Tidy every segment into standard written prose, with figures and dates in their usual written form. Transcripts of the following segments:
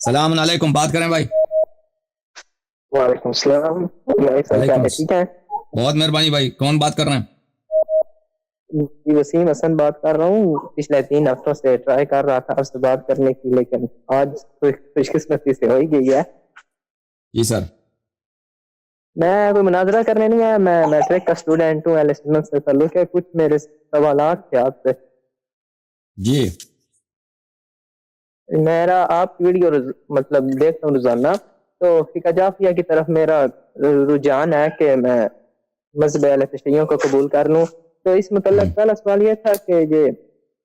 السلام علیکم، بات کریں بھائی. وعلیکم السلام. ٹھیک ہے، بہت مہربانی بھائی. کون بات کر رہے ہیں؟ جی وسیم حسن بات کر رہا ہوں. پچھلے 3 ہفتوں سے ٹرائی کر رہا تھا آپ سے بات کرنے کی، لیکن آج خوش قسمتی سے ہو ہی گئی ہے. جی سر. میں کوئی مناظرہ کرنے نہیں آیا، میں میٹرک کا اسٹوڈنٹ ہوں. اہل سنت سے تعلق ہے. کچھ میرے سوالات تھے آپ سے. جی میرا آپ کی ویڈیو مطلب دیکھتا ہوں روزانہ، تو فقہ جعفریہ کی طرف میرا رجحان ہے کہ میں مذہب اہل تشیعوں کو قبول کر لوں. تو اس متعلق پہلا سوال یہ تھا کہ یہ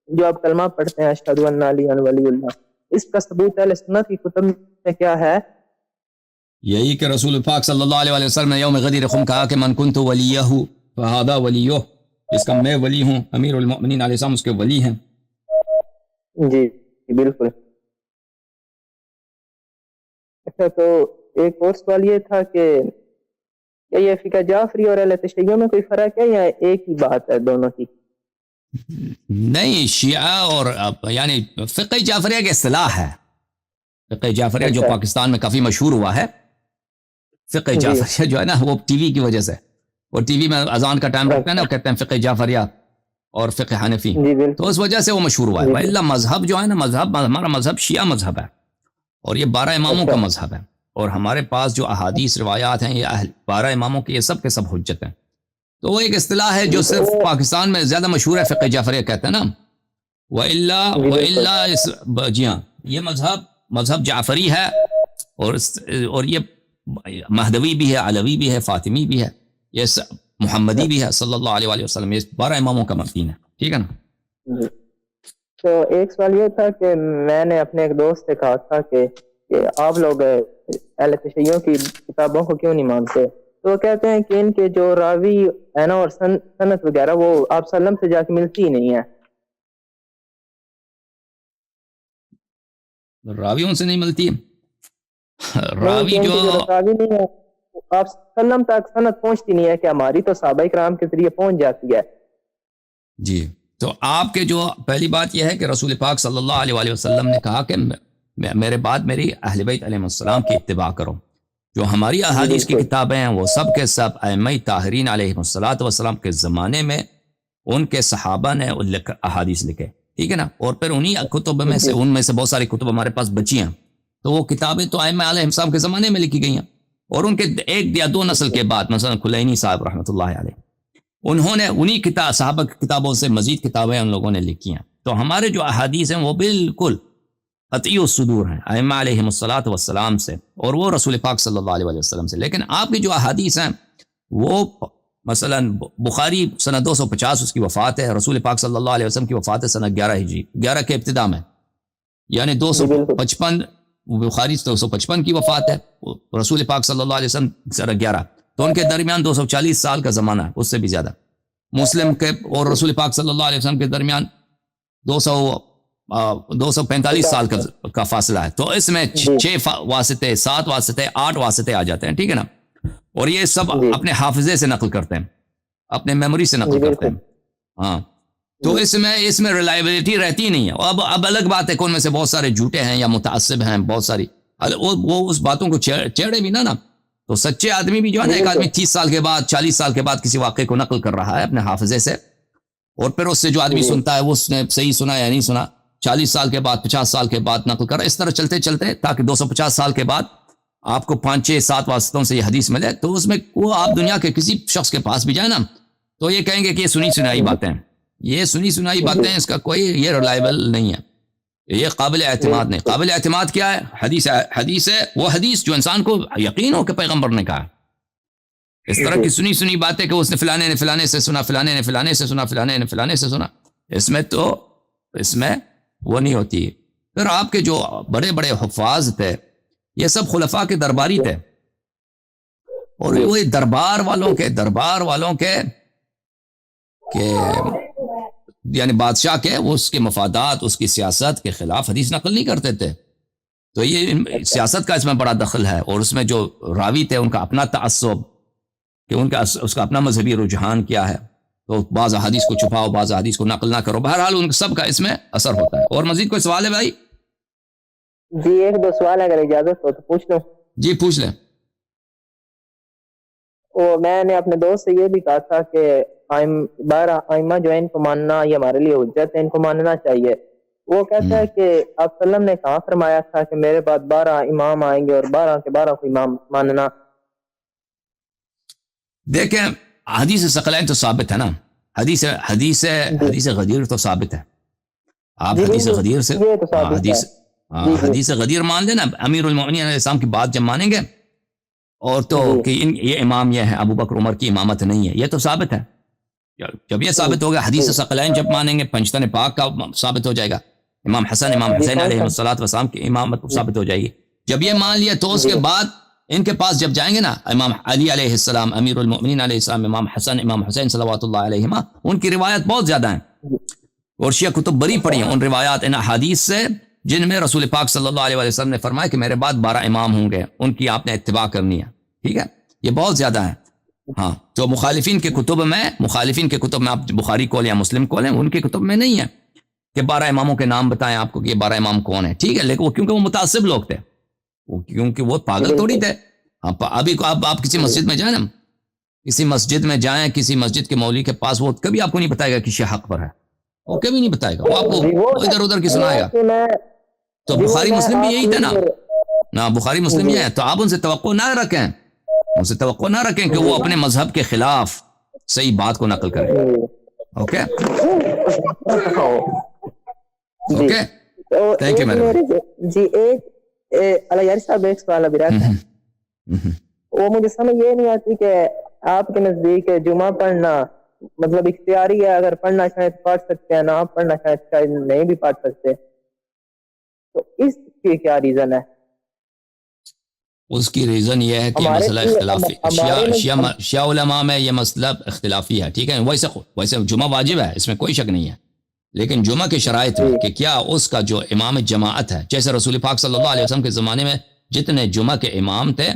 جو آپ کلمہ پڑھتے ہیں اشہد ان لا الہ الا اللہ ولی اللہ، اس کا ثبوت اہل سنت کی کتب میں کیا ہے؟ یہی کہ رسول پاک صلی اللہ علیہ وسلم نے یوم غدیر خم کہا کہ من کنت ولیہ فہذا ولیہ، جس کا میں ولی ہوں، امیر المؤمنین علیہ السلام اس کے ولی ہیں. جی بالکل. اچھا، تو ایک اور سوال یہ تھا کہ کیا یہ فقہ جعفری اور اہل تشیعوں میں کوئی فرق ہے یا ایک ہی بات ہے دونوں کی؟ نہیں، شیعہ اور یعنی فقہ جعفریہ کی اصطلاح ہے. فقہ جعفریہ جو پاکستان میں کافی مشہور ہوا ہے، فقہ جعفریہ جو ہے نا وہ ٹی وی کی وجہ سے، اور ٹی وی میں اذان کا ٹائم رکھتے ہیں نا، وہ کہتے ہیں فقہ جعفریہ اور فقہ حنفی، تو اس وجہ سے وہ مشہور ہوا ہے. اللہ مذہب جو ہے نا، مذہب ہمارا مذہب شیعہ مذہب ہے، اور یہ 12 اماموں کا مذہب ہے. اور ہمارے پاس جو احادیث روایات ہیں یہ 12 اماموں کے، یہ سب کے سب حجت ہیں. تو وہ ایک اصطلاح ہے جو صرف پاکستان میں زیادہ مشہور ہے، فقہ جعفریہ کہتے ہیں نا. وَإِلَّا جی ہاں، یہ مذہب جعفری ہے، اور یہ مہدوی بھی ہے، علوی بھی ہے، فاطمی بھی ہے، یہ محمدی بھی ہے صلی اللہ علیہ وآلہ وسلم. یہ 12 اماموں کا متین ہے. ٹھیک ہے نا. تو ایک سوال یہ تھا کہ میں نے اپنے ایک دوست سے کہا تھا کہ آپ لوگ اہل تشیعوں کی کتابوں کو کیوں نہیں مانتے؟ تو وہ کہتے ہیں کہ ان کے جو راوی ہے نا اور سنت وغیرہ وہ آپ سلم سے جا کے ملتی ہی نہیں ہے. راویوں سے نہیں ملتی ہے. راوی جو راوی نہیں ہے، آپ سلم تک سنت پہنچتی نہیں ہے کہ ہماری تو صحابہ کرام کے ذریعے پہنچ جاتی ہے. جی، تو آپ کے جو پہلی بات یہ ہے کہ رسول پاک صلی اللہ علیہ وآلہ وسلم نے کہا کہ میرے بعد میری اہل بیت علیہ السلام کی اتباع کرو. جو ہماری احادیث کی کتابیں ہیں وہ سب کے سب ائمہ طاہرین علیہ السلام کے زمانے میں ان کے صحابہ نے احادیث لکھے. ٹھیک ہے نا. اور پھر انہی کتب میں سے، ان میں سے بہت ساری کتب ہمارے پاس بچی ہیں، تو وہ کتابیں تو ائمہ علیہ السلام کے زمانے میں لکھی گئی ہیں. اور ان کے 1 یا 2 نسل کے بعد، مثلا کلینی صاحب رحمۃ اللہ علیہ، انہوں نے انہی صحابہ کی کتابوں سے مزید کتابیں ان لوگوں نے لکھی ہیں. تو ہمارے جو احادیث ہیں وہ بالکل قطعی الصدور ہیں ائمہ علیہ السلام سے، اور وہ رسول پاک صلی اللہ علیہ وسلم سے. لیکن آپ کی جو احادیث ہیں وہ مثلا بخاری سنہ 250 اس کی وفات ہے، رسول پاک صلی اللہ علیہ وسلم کی وفات ہے سنہ 11 ہجری، 11 کے ابتدا میں، یعنی 255. بخاری 255 کی وفات ہے، رسول پاک صلی اللہ علیہ وسلم سنہ 11، تو ان کے درمیان 240 سال کا زمانہ ہے، اس سے بھی زیادہ. مسلم کے اور رسول پاک صلی اللہ علیہ وسلم کے درمیان 245 سال کا فاصلہ ہے. تو اس میں 6 واسطے، 7 واسطے، 8 واسطے آ جاتے ہیں. ٹھیک ہے نا. اور یہ سب اپنے حافظے سے نقل کرتے ہیں، اپنے میموری سے نقل کرتے ہیں. ہاں، تو اس میں ریلائبلٹی رہتی نہیں ہے. اب الگ بات ہے کہ ان میں سے بہت سارے جھوٹے ہیں یا متعصب ہیں، بہت ساری وہ اس باتوں کو چیڑے بھی نا. تو سچے آدمی بھی جو ہے نا، ایک آدمی 30 سال کے بعد، 40 سال کے بعد کسی واقعے کو نقل کر رہا ہے اپنے حافظے سے، اور پھر اس سے جو آدمی سنتا ہے وہ اس نے صحیح سنا یا نہیں سنا، 40 سال کے بعد، 50 سال کے بعد نقل کر رہا ہے. اس طرح چلتے چلتے تاکہ 250 سال کے بعد آپ کو 5 6 7 واسطوں سے یہ حدیث ملے. تو اس میں وہ آپ دنیا کے کسی شخص کے پاس بھی جائیں نا، تو یہ کہیں گے کہ یہ سنی سنائی باتیں ہیں، یہ سنی سنائی باتیں ہیں، اس کا کوئی یہ ریلائبل نہیں ہے، یہ قابل اعتماد نہیں. قابل اعتماد کیا ہے؟ حدیث ہے، وہ حدیث جو انسان کو یقین ہو کہ پیغمبر نے کہا. اس طرح کی سنی باتیں کہ اس نے فلانے نے فلانے سے سنا، فلانے نے فلانے سے سنا، فلانے نے فلانے سے سنا، اس میں وہ نہیں ہوتی. پھر آپ کے جو بڑے بڑے حفاظ تھے یہ سب خلفاء کے درباری تھے، اور وہ دربار والوں کے یعنی بادشاہ کے، وہ اس کے مفادات، اس کی سیاست کے خلاف حدیث نقل نہیں کرتے تھے. تو یہ سیاست کا اس میں بڑا دخل ہے. اور اس میں جو راوی تھے ان کا اپنا تعصب، کہ اس کا اپنا مذہبی رجحان کیا ہے، تو بعض احادیث کو چھپاؤ، بعض احادیث کو نقل نہ کرو. بہرحال ان سب کا اس میں اثر ہوتا ہے. اور مزید کوئی سوال ہے بھائی؟ جی ایک دو سوال اگر اجازت ہو تو پوچھ لوں. جی پوچھ لیں. وہ میں نے اپنے دوست سے یہ بھی کہا تھا کہ 12 ائمہ جو ہے ان کو ماننا یہ ہمارے لیے حجت ہے, ان کو ماننا چاہیے. وہ کہتا ہے کہ آپ وسلم نے کہاں فرمایا تھا کہ میرے بعد 12 امام آئیں گے اور 12 کے 12 کو امام ماننا. دیکھیں حدیث ثقلین تو ثابت ہے نا, حدیث غدیر تو ثابت ہے. آپ حدیث غدیر سے یہ تو ثابت ہے. حدیث غدیر مان لینا, امیر المؤمنین علیہ السلام کی بات جب مانیں گے اور تو کہ یہ امام یہ ہے, ابو بکر عمر کی امامت نہیں ہے, یہ تو ثابت ہے. جب یہ ثابت ہوگا, حدیث ثقلین جب مانیں گے, پنجتن پاک کا ثابت ہو جائے گا, امام حسن امام حسین علیہ السلام کی امامت ثابت ہو جائے گی. جب یہ مان لیا تو اس کے بعد ان کے پاس جب جائیں گے نا, امام علی علیہ السلام, امیر المؤمنین علیہ السلام, امام حسن امام حسین صلوات اللہ علیہما, ان کی روایت بہت زیادہ ہیں اور شیعہ کتب بری پڑی ہیں ان روایات ان حدیث سے جن میں رسول پاک صلی اللہ علیہ وسلم نے فرمایا کہ میرے بعد 12 امام ہوں گے, ان کی آپ نے اتباع کرنی ہے. ٹھیک ہے, یہ بہت زیادہ ہے. ہاں, تو مخالفین کے کتب میں آپ بخاری کھولیں یا مسلم کھولیں, ان کے کتب میں نہیں ہے کہ 12 اماموں کے نام بتائیں آپ کو کہ یہ 12 امام کون ہیں. ٹھیک ہے, لیکن وہ کیونکہ وہ متعصب لوگ تھے, کیونکہ وہ پاگل تھوڑی تھے. ابھی آپ کسی مسجد میں جائیں نا, کسی مسجد میں جائیں, کسی مسجد کے مولوی کے پاس, وہ کبھی آپ کو نہیں بتائے گا کہ شیعہ حق پر ہے, وہ کبھی نہیں بتائے گا, وہ آپ کو ادھر ادھر کی سنائے گا. تو بخاری مسلم بھی یہی تھا نا, بخاری مسلم یہ ہے. تو آپ ان سے توقع نہ رکھیں کہ وہ اپنے مذہب کے خلاف صحیح بات کو نقل کریں. اوکے اوکے, تھینک یو میرے. جی ایک علیہ صاحب ایک سوال ابھی رکھا ہے, وہ مجھے سمجھ یہ نہیں آتی کہ آپ کے نزدیک جمعہ پڑھنا مطلب اختیاری ہے, اگر پڑھنا چاہیں تو پڑھ سکتے ہیں, نہ پڑھنا چاہیں تو شاید نہیں بھی پڑھ سکتے, تو اس کی کیا ریزن ہے؟ اس کی ریزن یہ ہے کہ مسئلہ اختلافی, شیعہ علماء میں یہ مسئلہ اختلافی ہے. ٹھیک ہے, ویسے جمعہ واجب ہے, اس میں کوئی شک نہیں ہے, لیکن جمعہ کے شرائط میں کہ کیا اس کا جو امام جماعت ہے, جیسے رسول پاک صلی اللہ علیہ وسلم کے زمانے میں جتنے جمعہ کے امام تھے,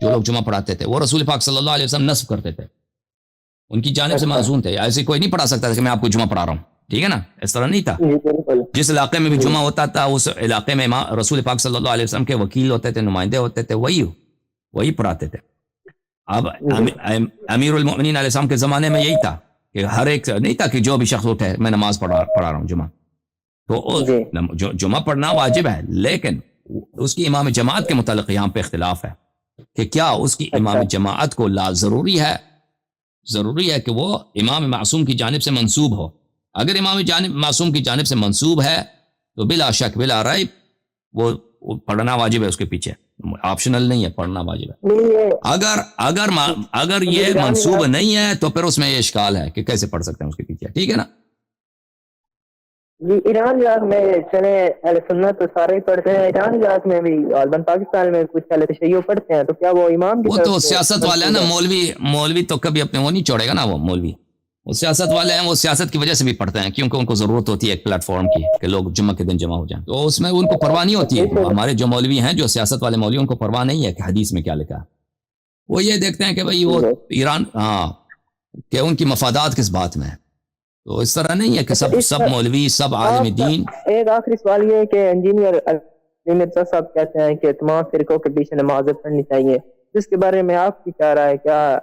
جو لوگ جمعہ پڑھاتے تھے, وہ رسول پاک صلی اللہ علیہ وسلم نصب کرتے تھے, ان کی جانب سے معزون تھے. ایسے کوئی نہیں پڑھا سکتا تھا کہ میں آپ کو جمعہ پڑھا رہا ہوں. ٹھیک ہے نا, اس طرح نہیں تھا. جس علاقے میں بھی جمعہ ہوتا تھا, اس علاقے میں رسول پاک صلی اللہ علیہ وسلم کے وکیل ہوتے تھے, نمائندے ہوتے تھے, وہی پڑھاتے تھے. اب امیر المؤمنین علیہ السلام کے زمانے میں یہی تھا کہ ہر ایک نہیں تھا کہ جو بھی شخص اٹھے میں نماز پڑھا رہا ہوں جمعہ. تو جمعہ پڑھنا واجب ہے, لیکن اس کی امام جماعت کے متعلق یہاں پہ اختلاف ہے کہ کیا اس کی امام جماعت کو ضروری ہے کہ وہ امام معصوم کی جانب سے منسوب ہو. اگر امام معصوم کی جانب سے منسوب ہے تو بلا شک بلا ریب وہ پڑھنا واجب ہے, اس کے پیچھے آپشنل نہیں ہے, پڑھنا واجب ہے. اگر یہ منسوب نہیں ہے تو پھر اس میں یہ اشکال ہے کہ کیسے پڑھ سکتے ہیں اس کے پیچھے. ٹھیک ہے نا. جی ایران عراق میں چلے اہل سنت تو سارے ہی پڑھتے ہیں, ایران عراق میں بھی غالباً پاکستان میں کچھ اہل تشیع پڑھتے ہیں, تو کیا وہ امام کی وہ تو سیاست والے ہیں نا, مولوی تو کبھی اپنے وہ نہیں چھوڑے گا نا, وہ مولوی وہ سیاست والے ہیں, وہ سیاست کی وجہ سے بھی پڑھتے ہیں کیونکہ ان کو ضرورت ہوتی ہے ایک پلیٹ فارم کی کہ لوگ جمعہ کے دن جمع ہو جائیں, تو اس میں ان کو پرواہ نہیں ہوتی ہے. ہمارے جو مولوی ہیں, جو سیاست والے مولوی, ان کو پرواہ نہیں ہے کہ حدیث میں کیا لکھا ہے. وہ یہ دیکھتے ہیں کہ بھئی وہ ایران کہ ان کی مفادات کس بات میں ہے. تو اس طرح نہیں ہے کہ سب مولوی, سب عالم دین. ایک آخری سوال یہ ہے کہ انجینئر مرزا صاحب کہتے ہیں کہ تمام فرقوں کے پیچھے نماز پڑھنی چاہیے, جس کے بارے میں آپ کی کیا رائے ہے, کیا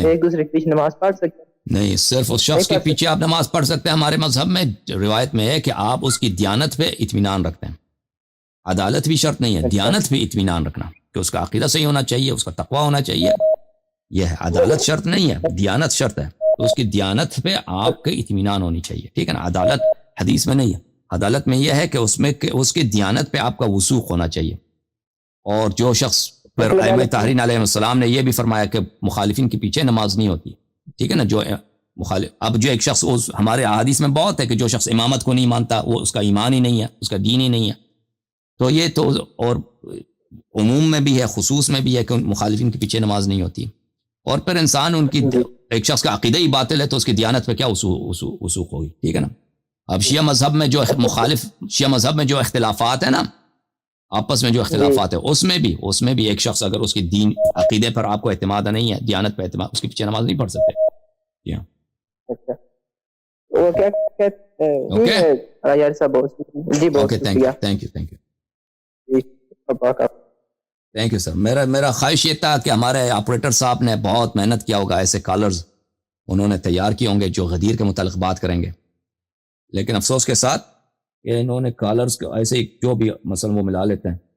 ایک دوسرے کے پیچھے نماز پڑھ سکتے ہیں؟ نہیں, صرف اس شخص کے پیچھے آپ نماز پڑھ سکتے ہیں. ہمارے مذہب میں روایت میں ہے کہ آپ اس کی دیانت پہ اطمینان رکھتے ہیں. عدالت بھی شرط نہیں ہے, دیانت پہ اطمینان رکھنا کہ اس کا عقیدہ صحیح ہونا چاہیے, اس کا تقوی ہونا چاہیے. یہ ہے, عدالت شرط نہیں ہے, دیانت شرط ہے. تو اس کی دیانت پہ آپ کے اطمینان ہونی چاہیے. ٹھیک ہے نا. عدالت حدیث میں نہیں ہے, عدالت میں یہ ہے کہ اس کی دیانت پہ آپ کا وثوق ہونا چاہیے. اور جو شخص پر ائمہ طاہرین علیہ السلام نے یہ بھی فرمایا کہ مخالفین کے پیچھے نماز نہیں ہوتی. ٹھیک ہے نا. جو اب جو ایک شخص ہمارے احادیث میں بہت ہے کہ جو شخص امامت کو نہیں مانتا وہ اس کا ایمان ہی نہیں ہے, اس کا دین ہی نہیں ہے. تو یہ تو اور عموم میں بھی ہے, خصوص میں بھی ہے کہ مخالفین کے پیچھے نماز نہیں ہوتی. اور پھر انسان ان کی ایک شخص کا عقیدہ ہی باطل ہے تو اس کی دیانت پہ کیا وثوق ہوگی. ٹھیک ہے نا. اب شیعہ مذہب میں جو اختلافات ہیں نا, آپس میں جو اختلافات ہے, اس میں بھی ایک شخص اگر اس کی دین عقیدے پر آپ کو اعتماد نہیں ہے, دیانت پہ اعتماد, اس کے پیچھے نماز نہیں پڑھ سکتے. Okay, thank you. Thank you sir. میرا خواہش یہ تھا کہ ہمارے آپریٹر صاحب نے بہت محنت کیا ہوگا, ایسے کالرز انہوں نے تیار کیے ہوں گے جو غدیر کے متعلق بات کریں گے, لیکن افسوس کے ساتھ کہ انہوں نے کالرز ایسے ہی جو بھی مثلا وہ ملا لیتے ہیں.